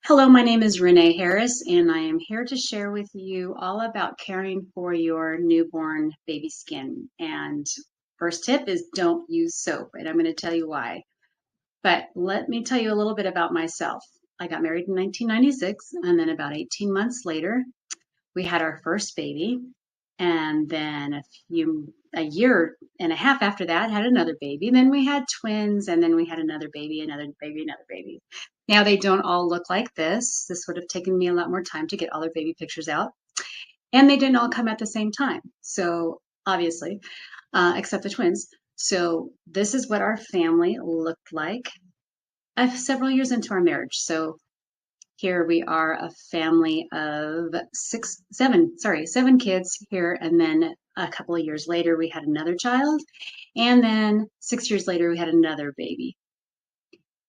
Hello, my name is Renee Harris, and I am here to share with you all about caring for your newborn baby skin. And first tip is don't use soap, and I'm going to tell you why. But let me tell you a little bit about myself. I got married in 1996, and then about 18 months later, we had our first baby. And then a year and a half after that, had another baby. And then we had twins, and then we had another baby, another baby, another baby. Now they don't all look like this. This would have taken me a lot more time to get all their baby pictures out. And they didn't all come at the same time. So obviously, except the twins. So this is what our family looked like several years into our marriage. So here we are, a family of seven kids here. And then a couple of years later, we had another child. And then 6 years later, we had another baby.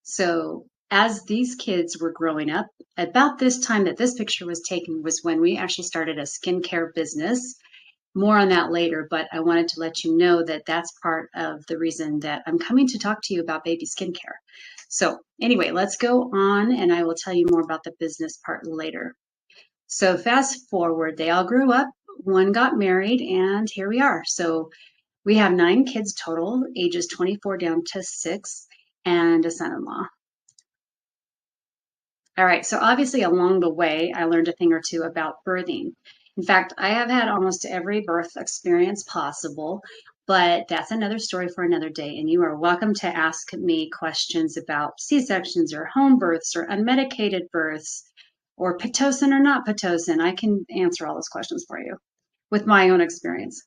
So as these kids were growing up, about this time that this picture was taken was when we actually started a skincare business. More on that later, but I wanted to let you know that that's part of the reason that I'm coming to talk to you about baby skincare. So anyway, let's go on and I will tell you more about the business part later. So fast forward, they all grew up, one got married, and here we are. So we have 9 kids total, ages 24 down to 6, and a son-in-law. All right, so obviously along the way, I learned a thing or two about birthing. In fact, I have had almost every birth experience possible, but that's another story for another day. And you are welcome to ask me questions about C-sections or home births or unmedicated births or Pitocin or not Pitocin. I can answer all those questions for you with my own experience.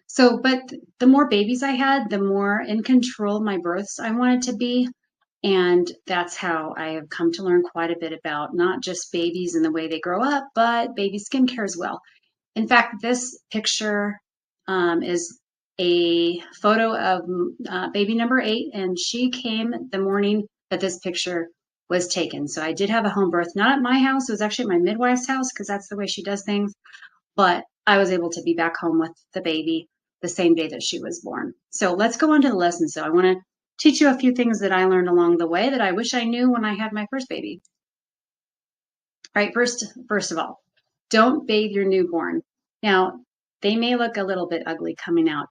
So, but the more babies I had, the more in control of my births I wanted to be. And that's how I have come to learn quite a bit about not just babies and the way they grow up, but baby skincare as well. In fact, this picture is a photo of baby number 8, and she came the morning that this picture was taken. So I did have a home birth, not at my house. It was actually at my midwife's house because that's the way she does things. But I was able to be back home with the baby the same day that she was born. So let's go on to the lesson. So I want to teach you a few things that I learned along the way that I wish I knew when I had my first baby. All right, first of all, don't bathe your newborn. Now, they may look a little bit ugly coming out.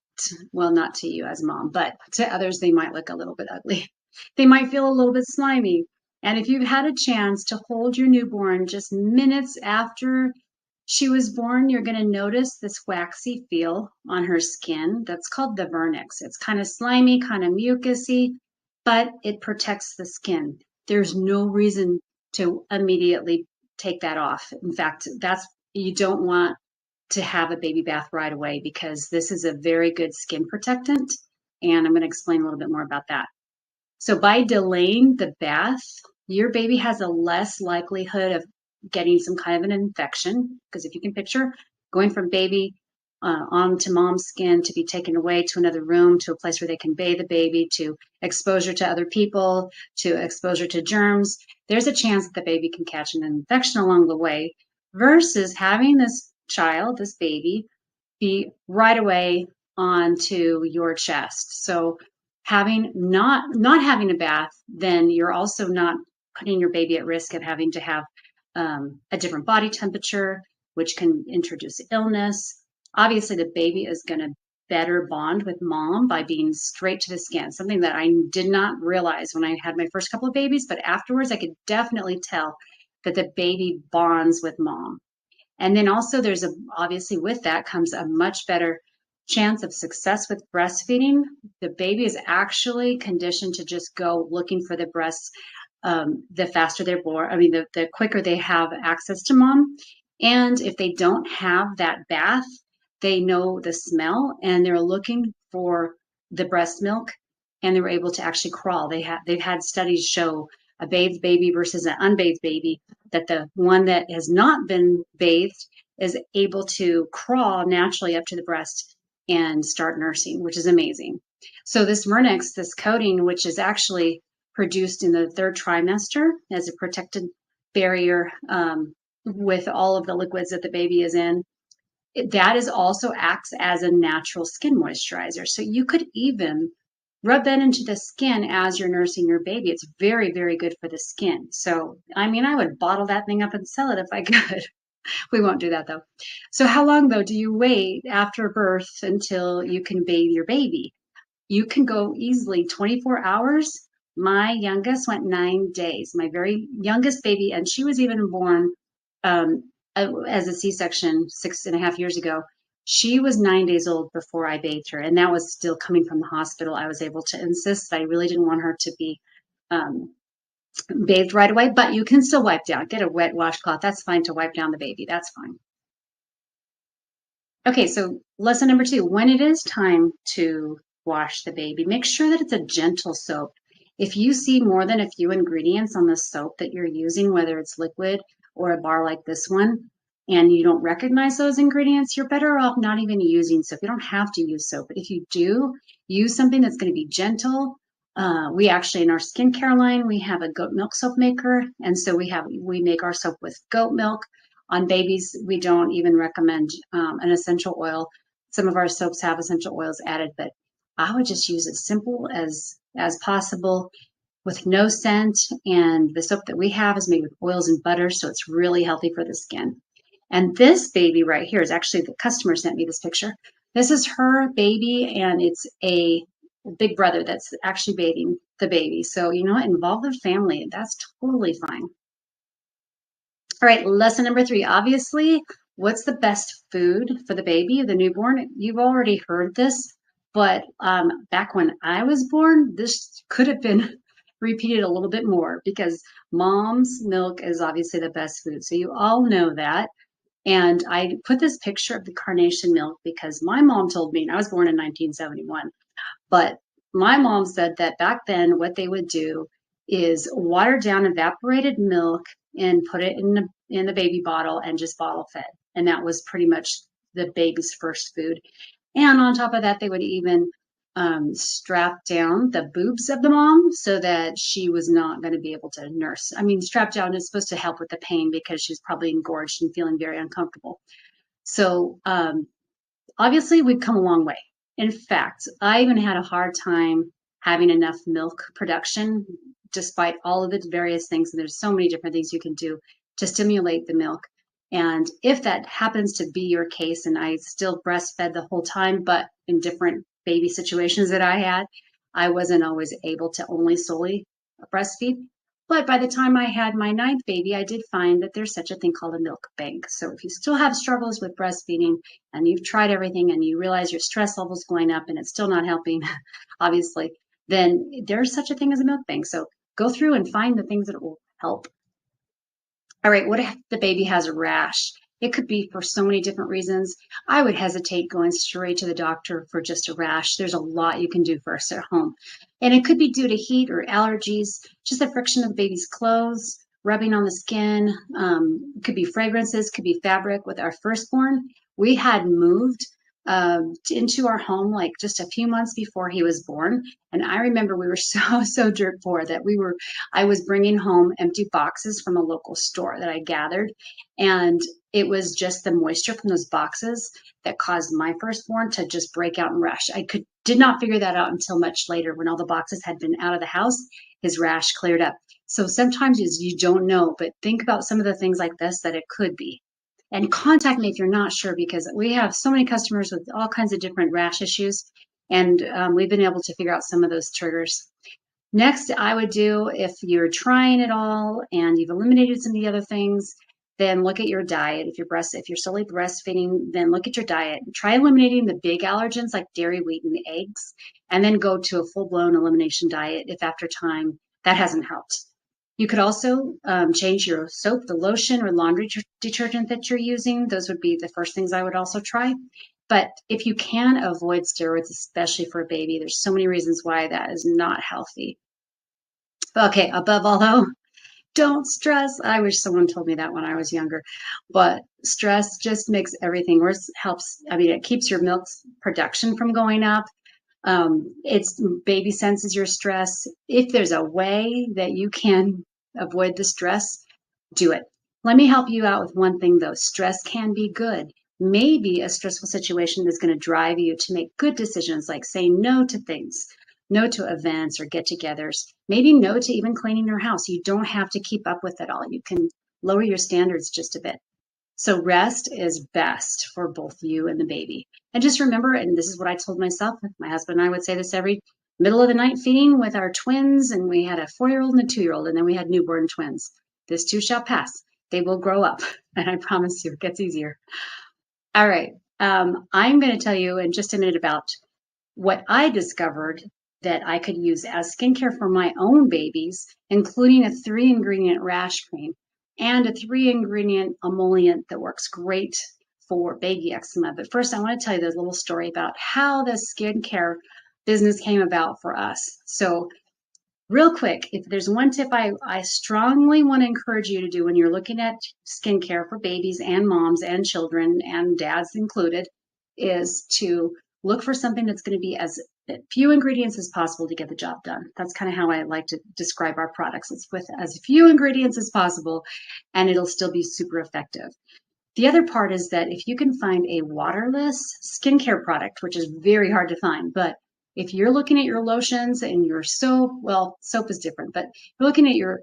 Well, not to you as mom, but to others, they might look a little bit ugly. They might feel a little bit slimy. And if you've had a chance to hold your newborn just minutes after she was born, you're going to notice this waxy feel on her skin. That's called the vernix. It's kind of slimy, kind of mucusy, but it protects the skin. There's no reason to immediately take that off. In fact, you don't want to have a baby bath right away because this is a very good skin protectant. And I'm going to explain a little bit more about that. So by delaying the bath, your baby has a less likelihood of getting some kind of an infection. Because if you can picture going from baby onto mom's skin to be taken away to another room, to a place where they can bathe the baby, to exposure to other people, to exposure to germs, there's a chance that the baby can catch an infection along the way versus having this child, this baby, be right away onto your chest. So having not having a bath, then you're also not putting your baby at risk of having to have a different body temperature, which can introduce illness. Obviously, the baby is going to better bond with mom by being straight to the skin, something that I did not realize when I had my first couple of babies, but afterwards I could definitely tell that the baby bonds with mom. And then also obviously with that comes a much better chance of success with breastfeeding. The baby is actually conditioned to just go looking for the breasts the faster they're born. I mean, the quicker they have access to mom. And if they don't have that bath, they know the smell and they're looking for the breast milk and they were able to actually crawl. They've had studies show a bathed baby versus an unbathed baby, that the one that has not been bathed is able to crawl naturally up to the breast and start nursing, which is amazing. So this Vernix, this coating, which is actually produced in the 3rd trimester as a protected barrier with all of the liquids that the baby is in, that is also acts as a natural skin moisturizer. So you could even rub that into the skin as you're nursing your baby. It's very, very good for the skin. So, I mean, I would bottle that thing up and sell it if I could. We won't do that though. So how long though do you wait after birth until you can bathe your baby? You can go easily 24 hours. My youngest went 9 days, my very youngest baby, and she was even born um, as a C-section 6.5 years ago. She was 9 days old before I bathed her, and that was still coming from the hospital. I was able to insist that I really didn't want her to be um, bathed right away, but you can still wipe down. Get a wet washcloth. That's fine to wipe down the baby. That's fine. Okay, so lesson number 2, when it is time to wash the baby, make sure that it's a gentle soap. If you see more than a few ingredients on the soap that you're using, whether it's liquid or a bar like this one, and you don't recognize those ingredients, you're better off not even using soap. You don't have to use soap, but if you do, use something that's going to be gentle. We actually, in our skincare line, we have a goat milk soap maker, and so we make our soap with goat milk. On babies, we don't even recommend an essential oil. Some of our soaps have essential oils added, but I would just use as simple as possible with no scent. And the soap that we have is made with oils and butter, so it's really healthy for the skin. And this baby right here is actually, the customer sent me this picture. This is her baby, and it's a big brother that's actually bathing the baby. So, you know what? Involve the family. That's totally fine. All right, lesson number 3. Obviously, what's the best food for the baby, the newborn? You've already heard this, but back when I was born, this could have been repeated a little bit more because mom's milk is obviously the best food. So you all know that. And I put this picture of the carnation milk because my mom told me, and I was born in 1971, but my mom said that back then, what they would do is water down evaporated milk and put it in the baby bottle and just bottle fed. And that was pretty much the baby's first food. And on top of that, they would even strap down the boobs of the mom so that she was not going to be able to nurse. I mean, strap down is supposed to help with the pain because she's probably engorged and feeling very uncomfortable. So obviously, we've come a long way. In fact, I even had a hard time having enough milk production, despite all of the various things. And there's so many different things you can do to stimulate the milk. And if that happens to be your case, and I still breastfed the whole time, but in different baby situations that I had, I wasn't always able to only solely breastfeed. But by the time I had my 9th baby, I did find that there's such a thing called a milk bank. So if you still have struggles with breastfeeding and you've tried everything and you realize your stress level's going up and it's still not helping, obviously, then there's such a thing as a milk bank. So go through and find the things that will help. All right, what if the baby has a rash? It could be for so many different reasons. I would hesitate going straight to the doctor for just a rash. There's a lot you can do first at home. And it could be due to heat or allergies, just the friction of the baby's clothes, rubbing on the skin. Could be fragrances, could be fabric. With our firstborn, we had moved into our home like just a few months before he was born. And I remember we were so dirt poor that I was bringing home empty boxes from a local store that I gathered. And it was just the moisture from those boxes that caused my firstborn to just break out in rash. Did not figure that out until much later when all the boxes had been out of the house, his rash cleared up. So sometimes you don't know, but think about some of the things like this that it could be. And contact me if you're not sure, because we have so many customers with all kinds of different rash issues, and we've been able to figure out some of those triggers. Next, I would do, if you're trying it all and you've eliminated some of the other things, then look at your diet. If you're solely breastfeeding, then look at your diet. Try eliminating the big allergens like dairy, wheat, and eggs, and then go to a full-blown elimination diet if after time that hasn't helped. You could also change your soap, the lotion, or laundry detergent that you're using. Those would be the first things I would also try. But if you can avoid steroids, especially for a baby, there's so many reasons why that is not healthy. Okay, above all, though, don't stress. I wish someone told me that when I was younger. But stress just makes everything worse. It keeps your milk production from going up. Baby senses your stress. If there's a way that you can avoid the stress, do it. Let me help you out with one thing though. Stress can be good. Maybe a stressful situation is going to drive you to make good decisions like saying no to things. no to events or get-togethers, maybe no to even cleaning your house. You don't have to keep up with it all. You can lower your standards just a bit. So rest is best for both you and the baby. And just remember, and this is what I told myself, my husband and I would say this every middle of the night feeding with our twins, and we had a 4-year-old and a 2-year-old, and then we had newborn twins. This too shall pass. They will grow up, and I promise you it gets easier. All right. I'm going to tell you in just a minute about what I discovered that I could use as skincare for my own babies, including a 3-ingredient rash cream and a 3-ingredient emollient that works great for baby eczema. But first, I want to tell you this little story about how the skincare business came about for us. So real quick, if there's one tip I strongly want to encourage you to do when you're looking at skincare for babies and moms and children and dads included, is to look for something that's going to be as few ingredients as possible to get the job done. That's kind of how I like to describe our products. It's with as few ingredients as possible, and it'll still be super effective. The other part is that if you can find a waterless skincare product, which is very hard to find, but if you're looking at your lotions and your soap, well, soap is different, but you're looking at your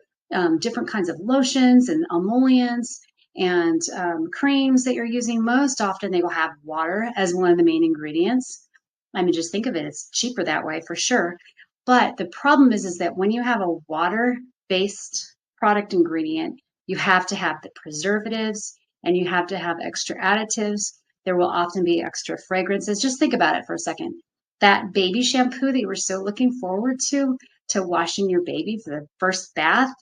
different kinds of lotions and emollients and creams that you're using, most often they will have water as one of the main ingredients. I mean, just think of it, it's cheaper that way for sure. But the problem is that when you have a water-based product ingredient, you have to have the preservatives and you have to have extra additives. There will often be extra fragrances. Just think about it for a second. That baby shampoo that you were so looking forward to washing your baby for the first bath,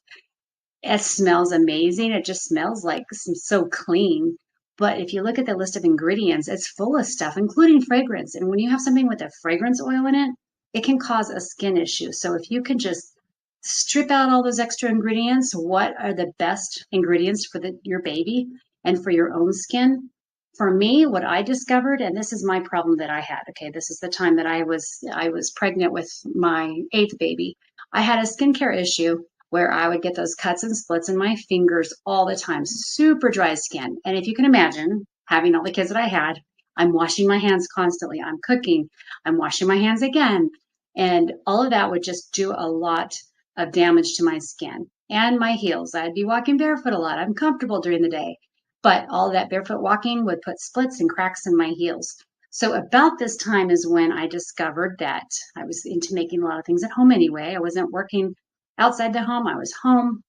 it smells amazing. It just smells like so clean. But if you look at the list of ingredients, it's full of stuff, including fragrance. And when you have something with a fragrance oil in it, it can cause a skin issue. So if you can just strip out all those extra ingredients, what are the best ingredients for your baby and for your own skin? For me, what I discovered, and this is my problem that I had, okay, this is the time that I was pregnant with my 8th baby. I had a skincare issue where I would get those cuts and splits in my fingers all the time, super dry skin. And if you can imagine having all the kids that I had, I'm washing my hands constantly. I'm cooking, I'm washing my hands again. And all of that would just do a lot of damage to my skin and my heels. I'd be walking barefoot a lot. I'm comfortable during the day. But all that barefoot walking would put splits and cracks in my heels. So about this time is when I discovered that I was into making a lot of things at home anyway. I wasn't working outside the home. I was home.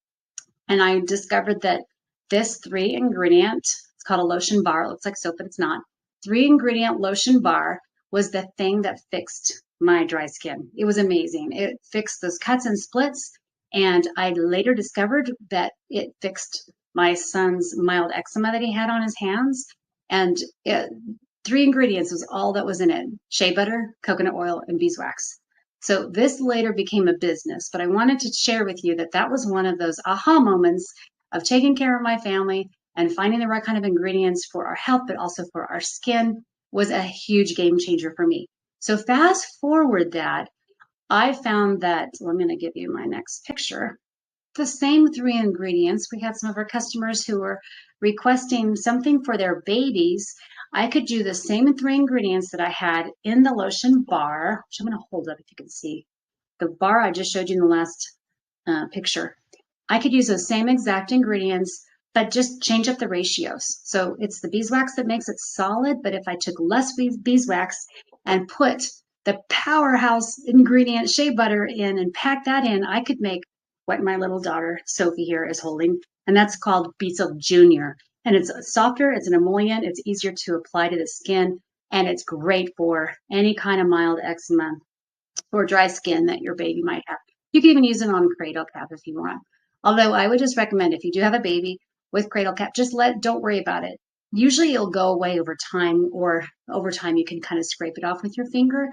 And I discovered that this 3-ingredient, it's called a lotion bar. It looks like soap, but it's not. 3-ingredient lotion bar was the thing that fixed my dry skin. It was amazing. It fixed those cuts and splits. And I later discovered that it fixed my son's mild eczema that he had on his hands. And 3 ingredients was all that was in it: shea butter, coconut oil, and beeswax. So this later became a business, but I wanted to share with you that that was one of those aha moments of taking care of my family and finding the right kind of ingredients for our health, but also for our skin, was a huge game changer for me. So fast forward that, I found that, well, I'm going to give you my next picture. The same 3 ingredients. We had some of our customers who were requesting something for their babies. I could do the same 3 ingredients that I had in the lotion bar, which I'm going to hold up if you can see. The bar I just showed you in the last picture. I could use those same exact ingredients, but just change up the ratios. So it's the beeswax that makes it solid, but if I took less beeswax and put the powerhouse ingredient shea butter in and pack that in, I could make what my little daughter Sophie here is holding, and that's called Beesilk Junior. And it's softer, it's an emollient, it's easier to apply to the skin, and it's great for any kind of mild eczema or dry skin that your baby might have. You can even use it on cradle cap if you want. Although I would just recommend, if you do have a baby with cradle cap, just don't worry about it. Usually it'll go away over time, or over time you can kind of scrape it off with your finger.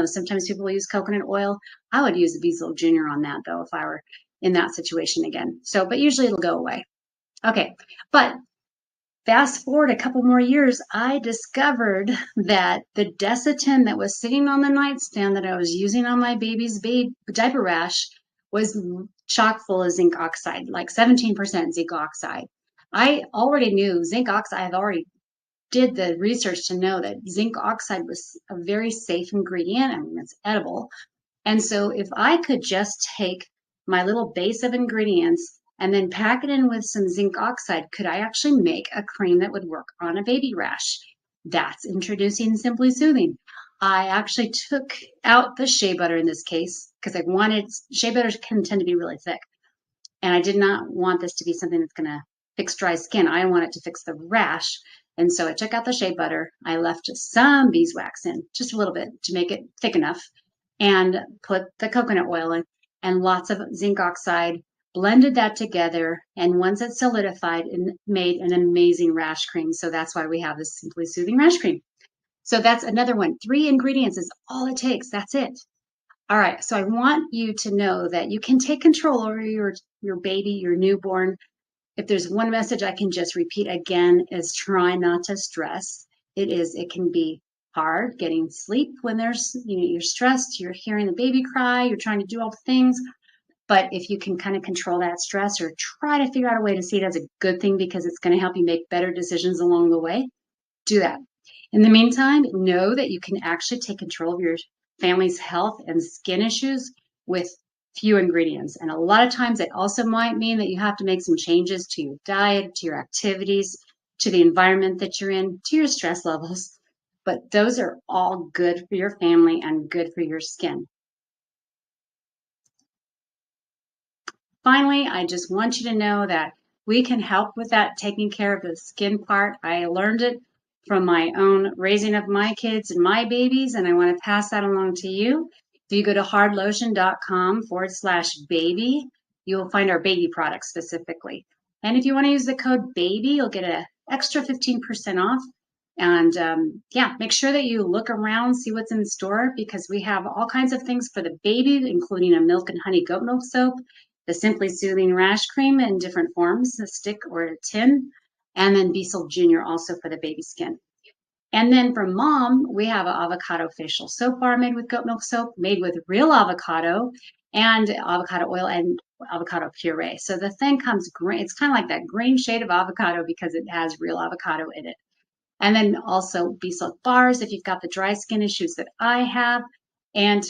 Sometimes people use coconut oil. I would use the Beesilk Junior on that though, if I were in that situation again. So, but usually it'll go away. Okay, but fast forward a couple more years, I discovered that the Desitin that was sitting on the nightstand that I was using on my baby's diaper rash was chock full of zinc oxide, like 17% zinc oxide. I already knew zinc oxide. I've already did the research to know that zinc oxide was a very safe ingredient. I mean, it's edible. And so if I could just take my little base of ingredients and then pack it in with some zinc oxide, could I actually make a cream that would work on a baby rash? That's introducing Simply Soothing. I actually took out the shea butter in this case because I wanted shea butter can tend to be really thick. And I did not want this to be something that's going to fix dry skin. I want it to fix the rash. And so I took out the shea butter. I left some beeswax in, just a little bit to make it thick enough, and put the coconut oil in and lots of zinc oxide, blended that together. And once it solidified, it made an amazing rash cream. So that's why we have this Simply Soothing Rash Cream. So that's another one. 3 ingredients is all it takes. That's it. All right, so I want you to know that you can take control over your baby, your newborn. If there's one message I can just repeat again is try not to stress. It can be hard getting sleep when you're stressed, you're hearing the baby cry, you're trying to do all the things. But if you can kind of control that stress or try to figure out a way to see it as a good thing because it's going to help you make better decisions along the way, do that. In the meantime, know that you can actually take control of your family's health and skin issues with few ingredients. And a lot of times it also might mean that you have to make some changes to your diet, to your activities, to the environment that you're in, to your stress levels. But those are all good for your family and good for your skin. Finally, I just want you to know that we can help with that taking care of the skin part. I learned it from my own raising of my kids and my babies, and I want to pass that along to you. If you go to hardlotion.com/baby, you'll find our baby products specifically. And if you want to use the code BABY, you'll get an extra 15% off. And yeah, make sure that you look around, see what's in the store, because we have all kinds of things for the baby, including a milk and honey goat milk soap, the Simply Soothing Rash Cream in different forms, a stick or a tin, and then Beesilk Junior also for the baby skin. And then for mom, we have an avocado facial soap bar made with goat milk soap, made with real avocado and avocado oil and avocado puree. So the thing comes green. It's kind of like that green shade of avocado because it has real avocado in it. And then also Beesilk bars if you've got the dry skin issues that I have. And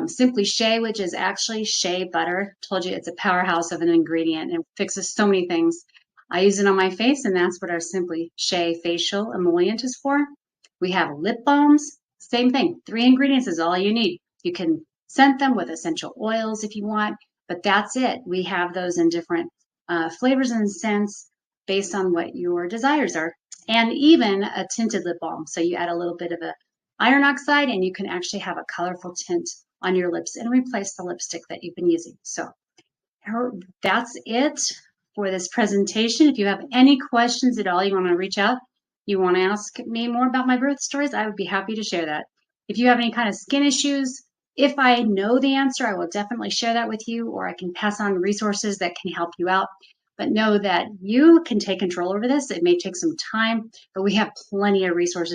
Simply Shea, which is actually shea butter. Told you it's a powerhouse of an ingredient and fixes so many things. I use it on my face, and that's what our Simply Shea facial emollient is for. We have lip balms, same thing. 3 ingredients is all you need. You can scent them with essential oils if you want, but that's it. We have those in different flavors and scents based on what your desires are. And even a tinted lip balm. So you add a little bit of a iron oxide and you can actually have a colorful tint on your lips and replace the lipstick that you've been using. So that's it for this presentation. If you have any questions at all, you want to reach out, you want to ask me more about my birth stories, I would be happy to share that. If you have any kind of skin issues, if I know the answer, I will definitely share that with you, or I can pass on resources that can help you out. But know that you can take control over this. It may take some time, but we have plenty of resources